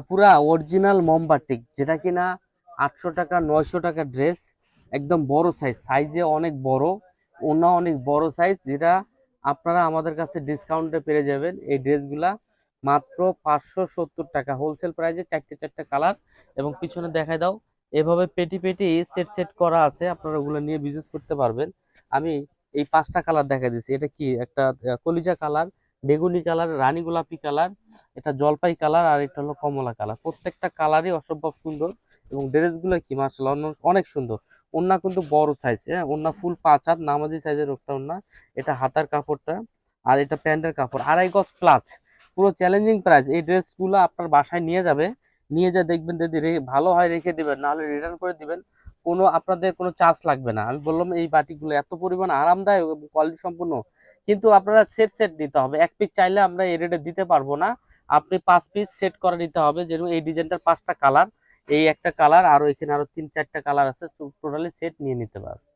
পুরা অরিজিনাল মোমবাটিক, যেটা কিনা 800 টাকা 900 টাকা ড্রেস, একদম বড় সাইজ, সাইজে অনেক বড়, ওনা অনেক বড় সাইজ, যেটা আপনারা আমাদের কাছে ডিসকাউন্টে পেয়ে যাবেন এই ড্রেসগুলা মাত্র 570 টাকা হোলসেল প্রাইসে, চারটে চারটে কালার। এবং পিছনে দেখাই দাও, এভাবে পেটি পেটি সেট সেট করা আছে, আপনারা ওগুলো নিয়ে বিজনেস করতে পারবেন। আমি এই 5টা কালার দেখা দিচ্ছি। এটা কি একটা কলিজা কালার, বেগুনি কালার, রানী গোলাপি কালার, এটা জলপাই কালার, আর এটা হলো কমলা কালার। প্রত্যেকটা কালারই অসম্ভব সুন্দর এবং ড্রেসগুলো কি মাশাআল্লাহ অনেক সুন্দর। ওন্না কিন্তু বড় সাইজ, হ্যাঁ, ওন্না ফুল 5 হাত নামাজি সাইজের একটা ওন্না। এটা হাতার কাপড়টা, আর এটা প্যান্টের কাপড়, 2.5 গজ প্লাস। পুরো চ্যালেঞ্জিং প্রাইস। এই ড্রেসগুলো আপনার বাসায় নিয়ে যাবে, নিয়ে যা দেখবেন, যদি ভালো হয় রেখে দিবেন, নাহলে রিটার্ন করে দিবেন। কোনো আপনাদের কোনো চার্জ লাগবে না। আমি বললাম এই বাটিকগুলো এত পরিমাণ আরামদায়ক এবং কোয়ালিটি সম্পূর্ণ, কিন্তু আপনারা সেট সেট নিতে হবে। এক পিস চাইলে আমরা এই রেটে দিতে পারবো না, আপনি 5 পিস সেট করে নিতে হবে। যেরকম এই ডিজাইনটার 5টা কালার, এই একটা কালার, আর এখানে আরো 3 4টা কালার আছে, টোটালি সেট নিয়ে নিতে পারবেন।